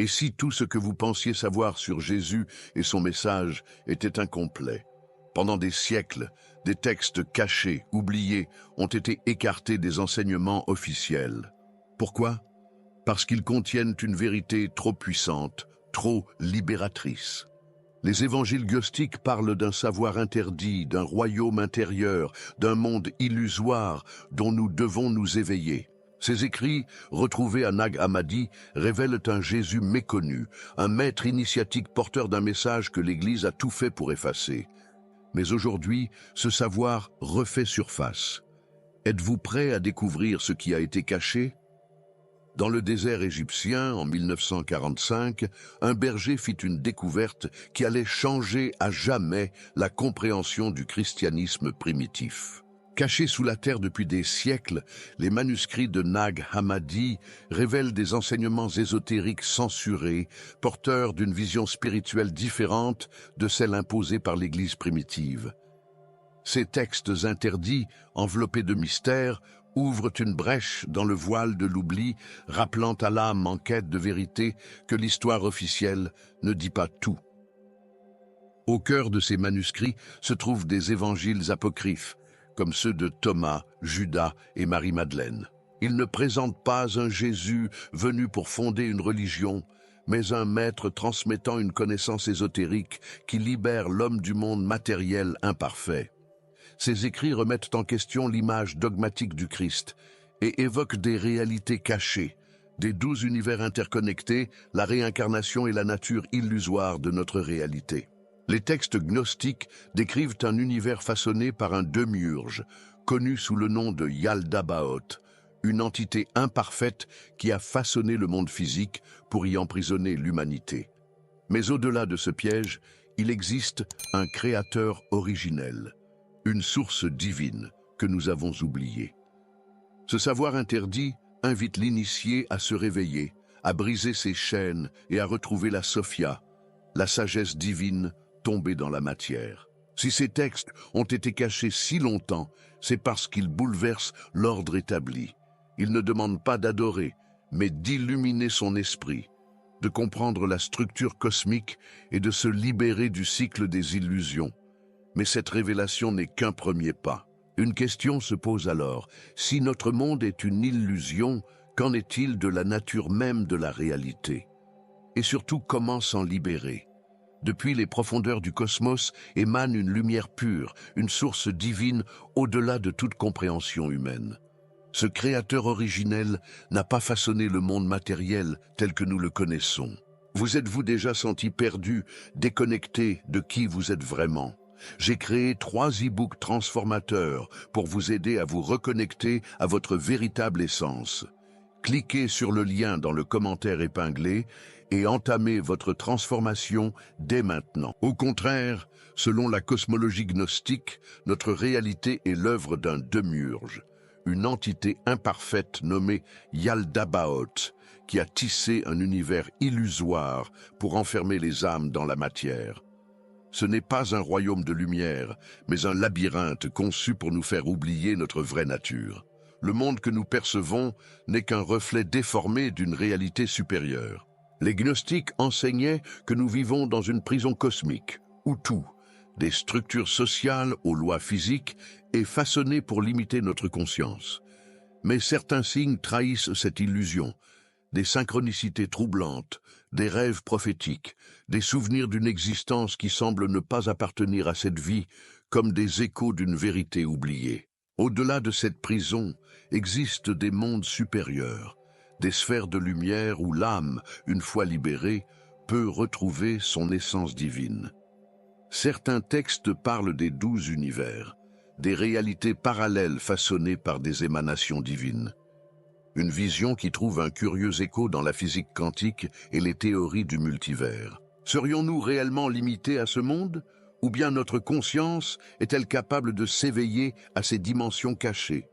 Et si tout ce que vous pensiez savoir sur Jésus et son message était incomplet? Pendant des siècles, des textes cachés, oubliés, ont été écartés des enseignements officiels. Pourquoi? Parce qu'ils contiennent une vérité trop puissante, trop libératrice. Les évangiles gnostiques parlent d'un savoir interdit, d'un royaume intérieur, d'un monde illusoire dont nous devons nous éveiller. Ces écrits, retrouvés à Nag Hammadi, révèlent un Jésus méconnu, un maître initiatique porteur d'un message que l'Église a tout fait pour effacer. Mais aujourd'hui, ce savoir refait surface. Êtes-vous prêt à découvrir ce qui a été caché? Dans le désert égyptien, en 1945, un berger fit une découverte qui allait changer à jamais la compréhension du christianisme primitif. Cachés sous la terre depuis des siècles, les manuscrits de Nag Hammadi révèlent des enseignements ésotériques censurés, porteurs d'une vision spirituelle différente de celle imposée par l'Église primitive. Ces textes interdits, enveloppés de mystères, ouvrent une brèche dans le voile de l'oubli, rappelant à l'âme en quête de vérité que l'histoire officielle ne dit pas tout. Au cœur de ces manuscrits se trouvent des évangiles apocryphes, comme ceux de Thomas, Judas et Marie-Madeleine. Ils ne présentent pas un Jésus venu pour fonder une religion, mais un maître transmettant une connaissance ésotérique qui libère l'homme du monde matériel imparfait. Ces écrits remettent en question l'image dogmatique du Christ et évoquent des réalités cachées, des 12 univers interconnectés, la réincarnation et la nature illusoire de notre réalité. Les textes gnostiques décrivent un univers façonné par un démiurge, connu sous le nom de Yaldabaoth, une entité imparfaite qui a façonné le monde physique pour y emprisonner l'humanité. Mais au-delà de ce piège, il existe un créateur originel, une source divine que nous avons oubliée. Ce savoir interdit invite l'initié à se réveiller, à briser ses chaînes et à retrouver la Sophia, la sagesse divine tombée dans la matière. Si ces textes ont été cachés si longtemps, c'est parce qu'ils bouleversent l'ordre établi. Ils ne demandent pas d'adorer, mais d'illuminer son esprit, de comprendre la structure cosmique et de se libérer du cycle des illusions. Mais cette révélation n'est qu'un premier pas. Une question se pose alors. Si notre monde est une illusion, qu'en est-il de la nature même de la réalité? Et surtout, comment s'en libérer? Depuis les profondeurs du cosmos émane une lumière pure, une source divine au-delà de toute compréhension humaine. Ce créateur originel n'a pas façonné le monde matériel tel que nous le connaissons. Vous êtes-vous déjà senti perdu, déconnecté de qui vous êtes vraiment? J'ai créé 3 e-books transformateurs pour vous aider à vous reconnecter à votre véritable essence. Cliquez sur le lien dans le commentaire épinglé et entamez votre transformation dès maintenant. Au contraire, selon la cosmologie gnostique, notre réalité est l'œuvre d'un démiurge, une entité imparfaite nommée Yaldabaoth, qui a tissé un univers illusoire pour enfermer les âmes dans la matière. Ce n'est pas un royaume de lumière, mais un labyrinthe conçu pour nous faire oublier notre vraie nature. Le monde que nous percevons n'est qu'un reflet déformé d'une réalité supérieure. Les gnostiques enseignaient que nous vivons dans une prison cosmique, où tout, des structures sociales aux lois physiques, est façonné pour limiter notre conscience. Mais certains signes trahissent cette illusion. Des synchronicités troublantes, des rêves prophétiques, des souvenirs d'une existence qui semble ne pas appartenir à cette vie, comme des échos d'une vérité oubliée. Au-delà de cette prison existent des mondes supérieurs, des sphères de lumière où l'âme, une fois libérée, peut retrouver son essence divine. Certains textes parlent des 12 univers, des réalités parallèles façonnées par des émanations divines. Une vision qui trouve un curieux écho dans la physique quantique et les théories du multivers. Serions-nous réellement limités à ce monde? Ou bien notre conscience est-elle capable de s'éveiller à ces dimensions cachées?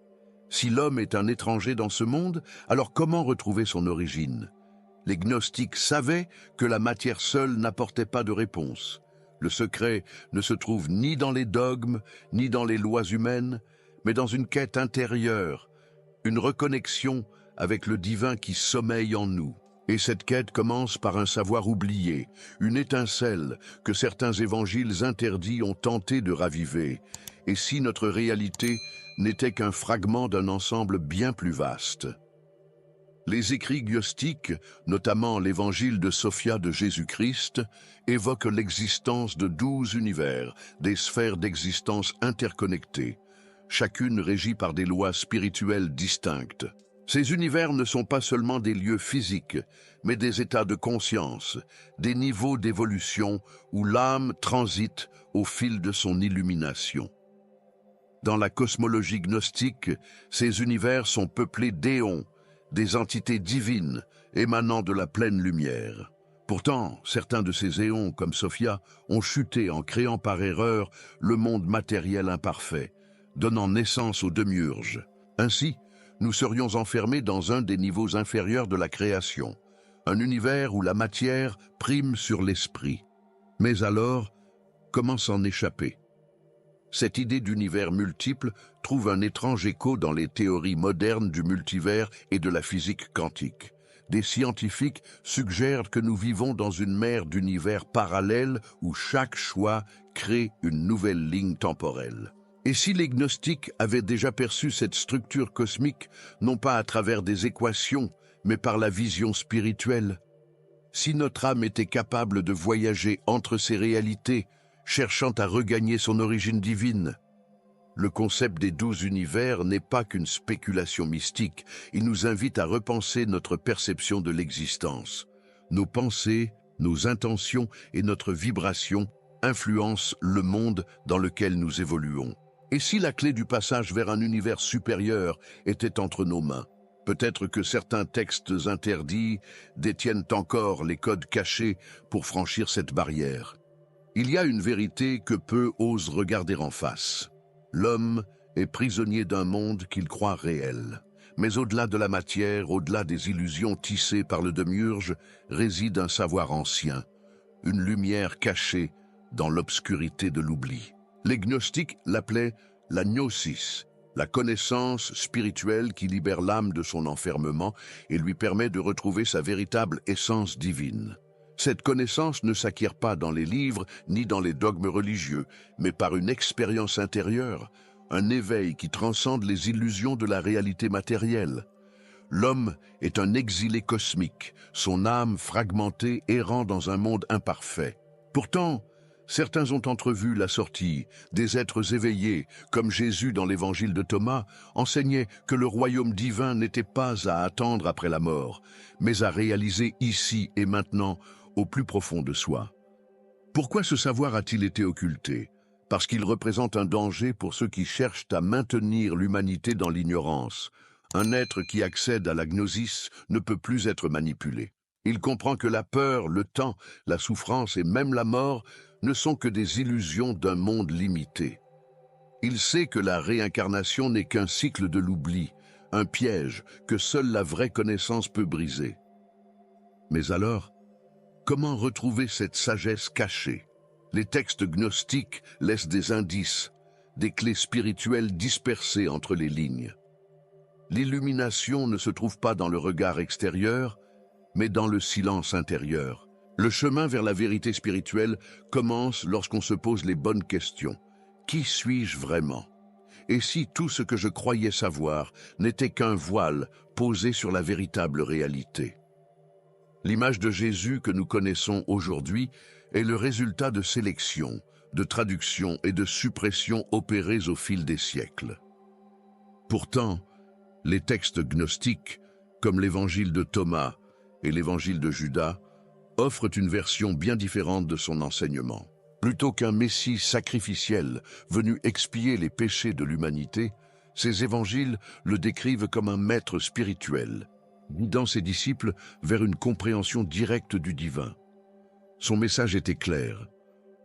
Si l'homme est un étranger dans ce monde, alors comment retrouver son origine? Les gnostiques savaient que la matière seule n'apportait pas de réponse. Le secret ne se trouve ni dans les dogmes, ni dans les lois humaines, mais dans une quête intérieure, une reconnexion avec le divin qui sommeille en nous. Et cette quête commence par un savoir oublié, une étincelle que certains évangiles interdits ont tenté de raviver. Et si notre réalité n'était qu'un fragment d'un ensemble bien plus vaste? Les écrits gnostiques, notamment l'évangile de Sophia de Jésus-Christ, évoquent l'existence de 12 univers, des sphères d'existence interconnectées, chacune régie par des lois spirituelles distinctes. Ces univers ne sont pas seulement des lieux physiques, mais des états de conscience, des niveaux d'évolution où l'âme transite au fil de son illumination. Dans la cosmologie gnostique, ces univers sont peuplés d'éons, des entités divines émanant de la pleine lumière. Pourtant, certains de ces éons, comme Sophia, ont chuté en créant par erreur le monde matériel imparfait, donnant naissance aux démiurges. Ainsi, nous serions enfermés dans un des niveaux inférieurs de la création, un univers où la matière prime sur l'esprit. Mais alors, comment s'en échapper? Cette idée d'univers multiple trouve un étrange écho dans les théories modernes du multivers et de la physique quantique. Des scientifiques suggèrent que nous vivons dans une mer d'univers parallèles où chaque choix crée une nouvelle ligne temporelle. Et si les gnostiques avaient déjà perçu cette structure cosmique, non pas à travers des équations, mais par la vision spirituelle? Si notre âme était capable de voyager entre ces réalités, cherchant à regagner son origine divine? Le concept des 12 univers n'est pas qu'une spéculation mystique, il nous invite à repenser notre perception de l'existence. Nos pensées, nos intentions et notre vibration influencent le monde dans lequel nous évoluons. Et si la clé du passage vers un univers supérieur était entre nos mains? Peut-être que certains textes interdits détiennent encore les codes cachés pour franchir cette barrière. Il y a une vérité que peu osent regarder en face. L'homme est prisonnier d'un monde qu'il croit réel. Mais au-delà de la matière, au-delà des illusions tissées par le démiurge, réside un savoir ancien, une lumière cachée dans l'obscurité de l'oubli. Les gnostiques l'appelaient la gnosis, la connaissance spirituelle qui libère l'âme de son enfermement et lui permet de retrouver sa véritable essence divine. Cette connaissance ne s'acquiert pas dans les livres ni dans les dogmes religieux, mais par une expérience intérieure, un éveil qui transcende les illusions de la réalité matérielle. L'homme est un exilé cosmique, son âme fragmentée errant dans un monde imparfait. Pourtant, certains ont entrevu la sortie. Des êtres éveillés, comme Jésus dans l'évangile de Thomas, enseignaient que le royaume divin n'était pas à attendre après la mort, mais à réaliser ici et maintenant, au plus profond de soi. Pourquoi ce savoir a-t-il été occulté? Parce qu'il représente un danger pour ceux qui cherchent à maintenir l'humanité dans l'ignorance. Un être qui accède à la gnosis ne peut plus être manipulé. Il comprend que la peur, le temps, la souffrance et même la mort ne sont que des illusions d'un monde limité. Il sait que la réincarnation n'est qu'un cycle de l'oubli, un piège que seule la vraie connaissance peut briser. Mais alors, comment retrouver cette sagesse cachée? Les textes gnostiques laissent des indices, des clés spirituelles dispersées entre les lignes. L'illumination ne se trouve pas dans le regard extérieur, mais dans le silence intérieur. Le chemin vers la vérité spirituelle commence lorsqu'on se pose les bonnes questions. Qui suis-je vraiment? Et si tout ce que je croyais savoir n'était qu'un voile posé sur la véritable réalité? L'image de Jésus que nous connaissons aujourd'hui est le résultat de sélection, de traduction et de suppression opérées au fil des siècles. Pourtant, les textes gnostiques, comme l'évangile de Thomas et l'évangile de Judas, offrent une version bien différente de son enseignement. Plutôt qu'un Messie sacrificiel venu expier les péchés de l'humanité, ces évangiles le décrivent comme un maître spirituel, guidant ses disciples vers une compréhension directe du divin. Son message était clair.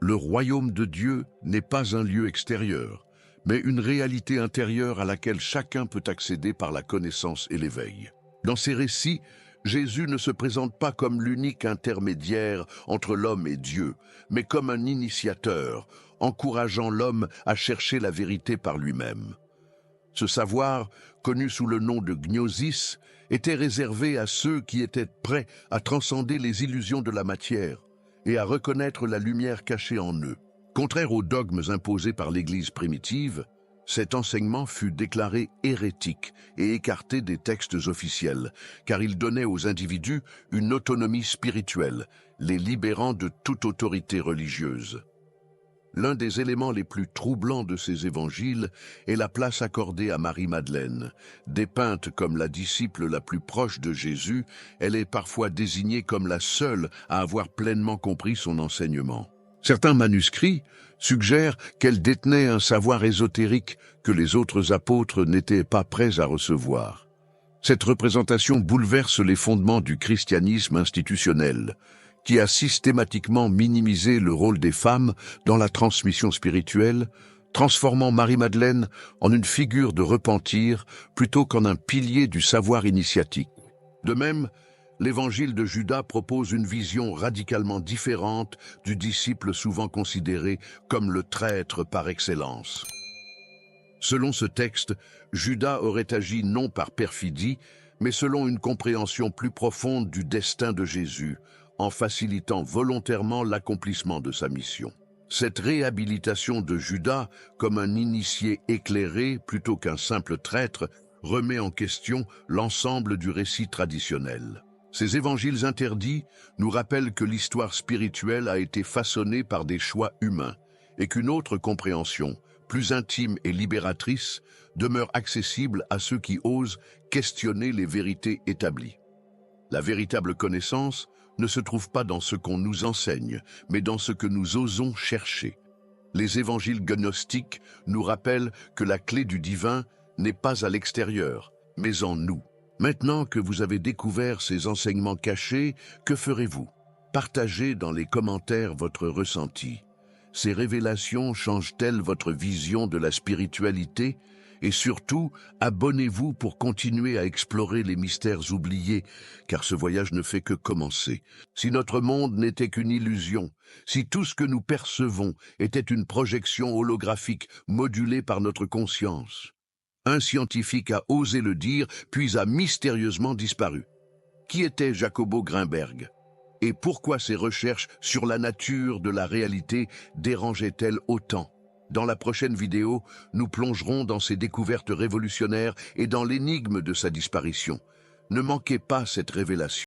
Le royaume de Dieu n'est pas un lieu extérieur, mais une réalité intérieure à laquelle chacun peut accéder par la connaissance et l'éveil. Dans ces récits, Jésus ne se présente pas comme l'unique intermédiaire entre l'homme et Dieu, mais comme un initiateur, encourageant l'homme à chercher la vérité par lui-même. Ce savoir, connu sous le nom de gnosis, était réservé à ceux qui étaient prêts à transcender les illusions de la matière et à reconnaître la lumière cachée en eux. Contraire aux dogmes imposés par l'Église primitive, cet enseignement fut déclaré hérétique et écarté des textes officiels, car il donnait aux individus une autonomie spirituelle, les libérant de toute autorité religieuse. L'un des éléments les plus troublants de ces évangiles est la place accordée à Marie-Madeleine. Dépeinte comme la disciple la plus proche de Jésus, elle est parfois désignée comme la seule à avoir pleinement compris son enseignement. Certains manuscrits suggèrent qu'elle détenait un savoir ésotérique que les autres apôtres n'étaient pas prêts à recevoir. Cette représentation bouleverse les fondements du christianisme institutionnel, qui a systématiquement minimisé le rôle des femmes dans la transmission spirituelle, transformant Marie-Madeleine en une figure de repentir plutôt qu'en un pilier du savoir initiatique. De même, l'évangile de Judas propose une vision radicalement différente du disciple souvent considéré comme le traître par excellence. Selon ce texte, Judas aurait agi non par perfidie, mais selon une compréhension plus profonde du destin de Jésus, en facilitant volontairement l'accomplissement de sa mission. Cette réhabilitation de Judas comme un initié éclairé plutôt qu'un simple traître remet en question l'ensemble du récit traditionnel. Ces évangiles interdits nous rappellent que l'histoire spirituelle a été façonnée par des choix humains et qu'une autre compréhension, plus intime et libératrice, demeure accessible à ceux qui osent questionner les vérités établies. La véritable connaissance ne se trouve pas dans ce qu'on nous enseigne, mais dans ce que nous osons chercher. Les évangiles gnostiques nous rappellent que la clé du divin n'est pas à l'extérieur, mais en nous. Maintenant que vous avez découvert ces enseignements cachés, que ferez-vous? Partagez dans les commentaires votre ressenti. Ces révélations changent-elles votre vision de la spiritualité? Et surtout, abonnez-vous pour continuer à explorer les mystères oubliés, car ce voyage ne fait que commencer. Si notre monde n'était qu'une illusion, si tout ce que nous percevons était une projection holographique modulée par notre conscience, un scientifique a osé le dire, puis a mystérieusement disparu. Qui était Jacobo Grinberg? Et pourquoi ses recherches sur la nature de la réalité dérangeaient-elles autant? Dans la prochaine vidéo, nous plongerons dans ses découvertes révolutionnaires et dans l'énigme de sa disparition. Ne manquez pas cette révélation.